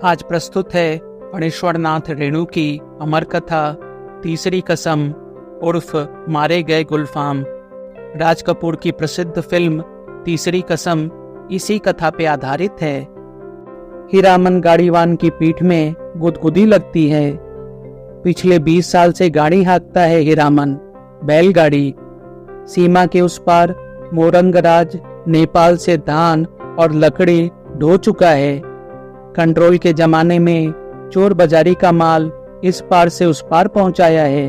आज प्रस्तुत है फणीश्वर नाथ रेणु की अमर कथा तीसरी कसम उर्फ मारे गए गुलफाम। राज कपूर की प्रसिद्ध फिल्म तीसरी कसम इसी कथा पे आधारित है। हीरामन गाड़ीवान की पीठ में गुदगुदी लगती है। पिछले 20 साल से गाड़ी हाँकता है हीरामन, बैलगाड़ी। सीमा के उस पार मोरंगराज नेपाल से धान और लकड़ी ढो चुका है। कंट्रोल के जमाने में चोर बाजारी का माल इस पार से उस पार पहुंचाया है,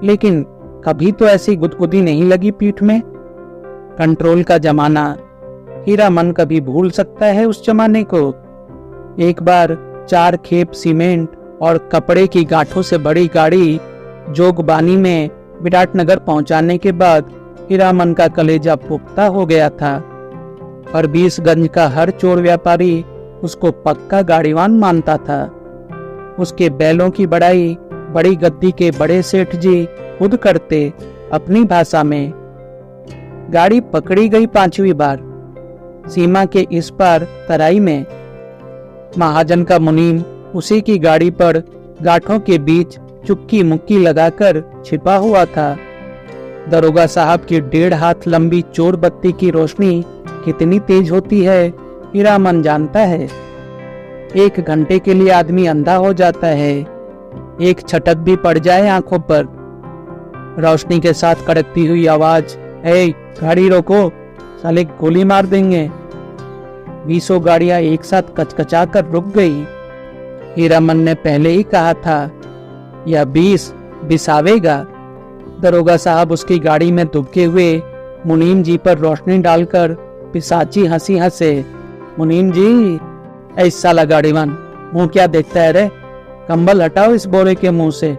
लेकिन कभी तो ऐसी गुदगुदी नहीं लगी पीठ में। कंट्रोल का जमाना, हीरामन कभी भूल सकता है उस जमाने को। एक बार 4 खेप सीमेंट और कपड़े की गांठों से बड़ी गाड़ी जोगबानी में विराटनगर पहुंचाने के बाद हीरामन का कलेजा पुख्ता हो गया था। और 20 का हर चोर व्यापारी उसको पक्का गाड़ीवान मानता था। उसके बैलों की बड़ाई बड़ी गद्दी के बड़े सेठ जी खुद करते अपनी भाषा में। गाड़ी पकड़ी गई 5वीं बार सीमा के इस पार तराई में। महाजन का मुनीम उसी की गाड़ी पर गांठों के बीच चुक्की मुक्की लगाकर छिपा हुआ था। दरोगा साहब की 1.5 हाथ लंबी चोर बत्ती की रोशनी कितनी तेज होती है हीरामन जानता है। 1 घंटे के लिए आदमी अंधा हो जाता है। एक छटक भी पड़ जाए आंखों पर, रोशनी के साथ कड़कती हुई आवाज, "ए, गाड़ी रोको, साले गोली मार देंगे।" 20 गाड़ियां एक साथ कचकचा कर रुक गई। हीरामन ने पहले ही कहा था, यह 20 बिसावेगा। दरोगा साहब उसकी गाड़ी में दुबके हुए मुनीम जी पर रोशनी डालकर पिशाची हंसी हंसे। मुनीम जी, ऐसा साला गाड़ीवान, मुंह क्या देखता है रे? कंबल हटाओ इस बोरे के मुंह से।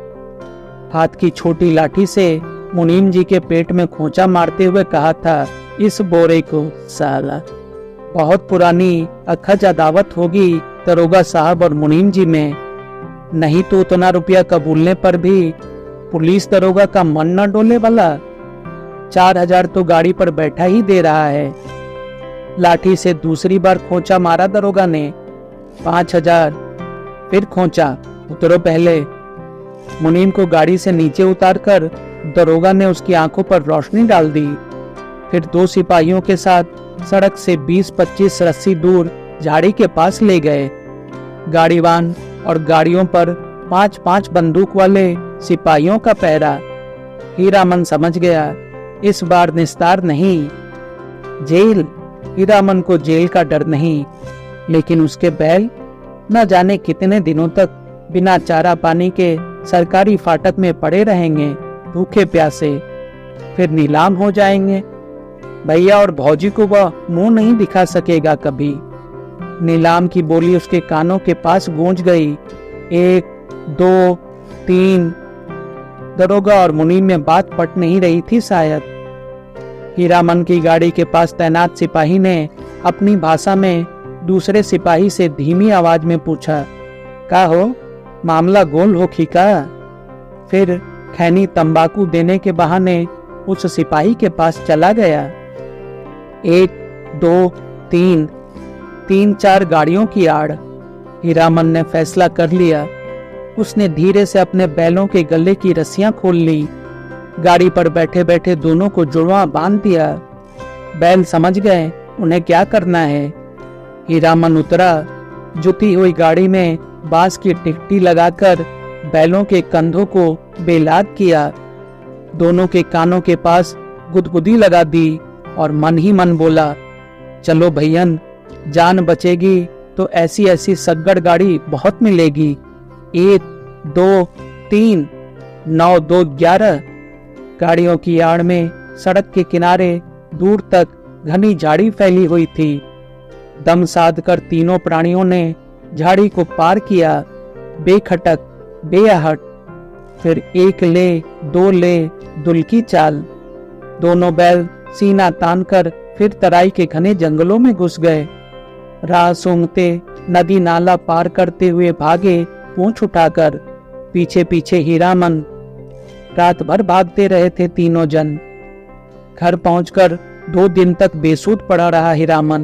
हाथ की छोटी लाठी से मुनीम जी के पेट में खोंचा मारते हुए कहा था, इस बोरे को साला। बहुत पुरानी अखज अदावत होगी दरोगा साहब और मुनीम जी में। नहीं तो उतना रुपया कबूलने पर भी पुलिस दरोगा का मन न डोले वाला। 4000 तो गाड़ी पर बैठा ही दे रहा है। लाठी से दूसरी बार खोंचा मारा दरोगा ने। 5000, फिर खोंचा, उतरो पहले। मुनीम को गाड़ी से नीचे उतारकर दरोगा ने उसकी आंखों पर रोशनी डाल दी। फिर 2 सिपाहियों के साथ सड़क से 20-25 रस्सी दूर झाड़ी के पास ले गए। गाड़ीवान और गाड़ियों पर 5-5 बंदूक वाले सिपाहियों का पहरा। हीरामन समझ गया, इस बार निस्तार नहीं, जेल। हीरामन को जेल का डर नहीं, लेकिन उसके बैल न जाने कितने दिनों तक बिना चारा पानी के सरकारी फाटक में पड़े रहेंगे, भूखे प्यासे। फिर नीलाम हो जाएंगे। भैया और भौजी को वह मुंह नहीं दिखा सकेगा कभी। नीलाम की बोली उसके कानों के पास गूंज गई। 1, 2, 3। दरोगा और मुनीम में बात पट नहीं रही थी शायद। हीरामन की गाड़ी के पास तैनात सिपाही ने अपनी भाषा में दूसरे सिपाही से धीमी आवाज में पूछा, का हो, मामला गोल हो खीका? फिर खैनी तंबाकू देने के बहाने उस सिपाही के पास चला गया। 1, 2, 3 गाड़ियों की आड़। हीरामन ने फैसला कर लिया। उसने धीरे से अपने बैलों के गले की रस्सियां खोल ली। गाड़ी पर बैठे बैठे दोनों को जुड़वा बांध दिया। बैल समझ गए उन्हें क्या करना है। हीरामन उतरा। जुती हुई गाड़ी में बांस की टिकटी लगाकर बैलों के कंधों को बेलाद किया। दोनों के कानों के पास गुदगुदी लगा दी और मन ही मन बोला, चलो भैयन, जान बचेगी तो ऐसी ऐसी सग्गड़ गाड़ी बहुत मिलेगी। 1, 2, 3, 9, 2, 11। गाड़ियों की आड़ में सड़क के किनारे दूर तक घनी झाड़ी फैली हुई थी। दम साध कर तीनों प्राणियों ने झाड़ी को पार किया, बेखटक, बेआहट। फिर 1 ले, 2 ले, दुल्की चाल। दोनों बैल सीना तान कर फिर तराई के घने जंगलों में घुस गए। राह सूंघते नदी नाला पार करते हुए भागे पूंछ उठाकर। पीछे पीछे हीरामन। रात भर भागते रहे थे तीनों जन। घर पहुंचकर 2 दिन तक बेसुध पड़ा रहा हीरामन।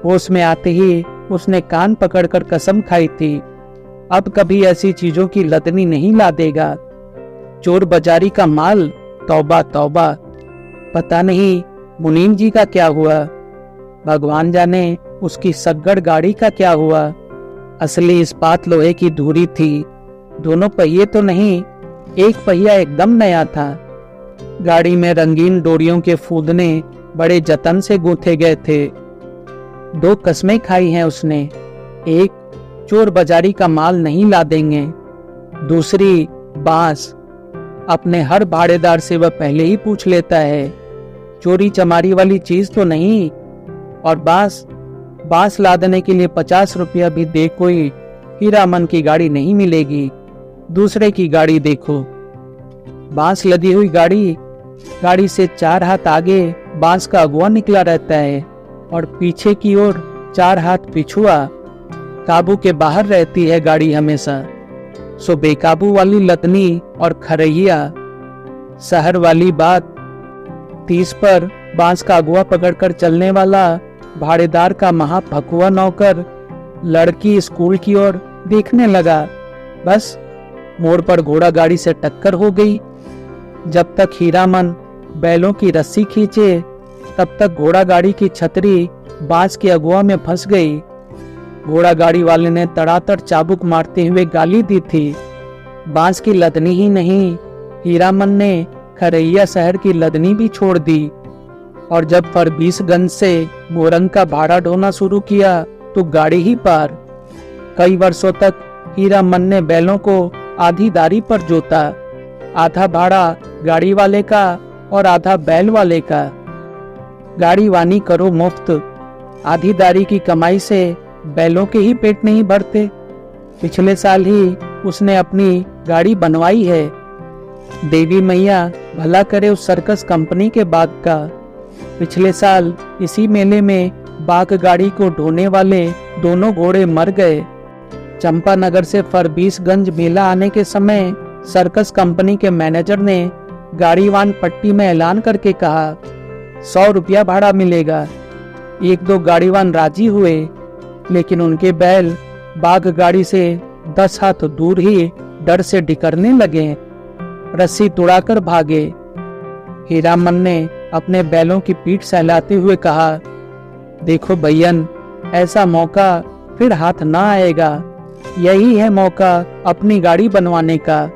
होश में आते ही उसने कान पकड़कर कसम खाई थी, अब कभी ऐसी चीजों की लदनी नहीं ला देगा। चोर बाजारी का माल, तौबा तौबा। पता नहीं मुनीम जी का क्या हुआ, भगवान जाने उसकी सग्गड़ गाड़ी का क्या हुआ। असली इस्पात लोहे की धुरी थी, दोनों पहिए तो नहीं, एक पहिया एकदम नया था। गाड़ी में रंगीन डोरियों के फूदने बड़े जतन से गूंथे गए थे। 2 कस्में खाई हैं उसने, एक चोर बाजारी का माल नहीं ला देंगे, दूसरी बांस। अपने हर भाड़ेदार से वह पहले ही पूछ लेता है, चोरी चमारी वाली चीज तो नहीं। और बांस लादने के लिए 50 रुपया भी दे कोई हीरामन की गाड़ी नहीं मिलेगी, दूसरे की गाड़ी देखो। बांस लदी हुई गाड़ी से 4 हाथ आगे बांस का अगुआ निकला रहता है और पीछे की ओर 4 हाथ पिछुआ। काबू के बाहर रहती है गाड़ी हमेशा। सो बेकाबू वाली लतनी और खरैया। शहर वाली बात, 30 पर बांस का अगुआ पकड़कर चलने वाला भाड़ेदार का महाभकुआ नौकर लड़की स्कूल की ओर देखने लगा। बस मोड़ पर घोड़ा गाड़ी से टक्कर हो गई। जब तक हीरामन बैलों की रस्सी खींचे तब तक घोड़ा गाड़ी की छतरी बांस के अगुआ में फंस गई। घोड़ा गाड़ी वाले ने तड़ातड़ चाबुक मारते हुए गाली दी थी। बांस की लदनी ही नहीं, हीरामन ने खरैया शहर की लदनी भी छोड़ दी। और जब फरबीसगंज से मोरंग का भाड़ा ढोना शुरू किया तो गाड़ी ही पार। कई वर्षों तक हीरामन ने बैलों को आधी दारी पर जोता, आधा भाड़ा गाड़ी वाले का और आधा बैल वाले का। गाड़ी वानी करो मुफ्त, आधी दारी की कमाई से बैलों के ही पेट नहीं भरते। पिछले साल ही उसने अपनी गाड़ी बनवाई है। देवी मैया भला करे उस सर्कस कंपनी के बाग का। पिछले साल इसी मेले में बाग गाड़ी को ढोने वाले दोनों घोड़े मर गए। चंपानगर से फरबीसगंज मेला आने के समय सर्कस कंपनी के मैनेजर ने गाड़ीवान पट्टी में ऐलान करके कहा, 100 रुपया भाड़ा मिलेगा। 1-2 गाड़ीवान राजी हुए, लेकिन उनके बैल बाग गाड़ी से 10 हाथ दूर ही डर से डिकरने लगे, रस्सी तुड़ाकर भागे। हीरामन ने अपने बैलों की पीठ सहलाते हुए कहा, देखो भैयन, ऐसा मौका फिर हाथ ना आएगा। यही है मौका अपनी गाड़ी बनवाने का,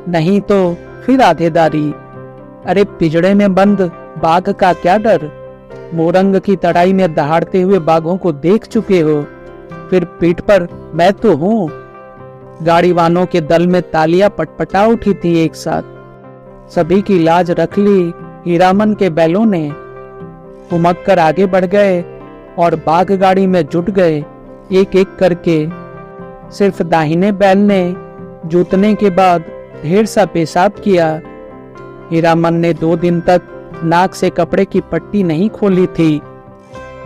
नहीं तो फिर आधेदारी। अरे पिजड़े में बंद बाघ का क्या डर, मोरंग की तड़ाई में दहाड़ते हुए बाघों को देख चुके हो, फिर पीठ पर मैं तो हूँ। गाड़ी वालों के दल में तालियां पटपटा उठी थी एक साथ। सभी की लाज रख ली हीरामन के बैलों ने। उमक कर आगे बढ़ गए और बाघ गाड़ी में जुट गए एक एक करके। सिर्फ दाहिने बैल ने जूतने के बाद ढेर सा पेशाब किया। हीरामन ने 2 दिन तक नाक से कपड़े की पट्टी नहीं खोली थी।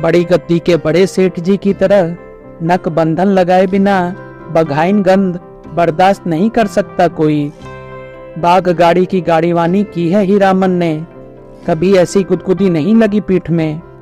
बड़ी गद्दी के बड़े सेठ जी की तरह नक बंधन लगाए बिना बघाइन गंध बर्दाश्त नहीं कर सकता कोई। बाघ गाड़ी की गाड़ीवानी की है हीरामन ने, कभी ऐसी गुदगुदी नहीं लगी पीठ में।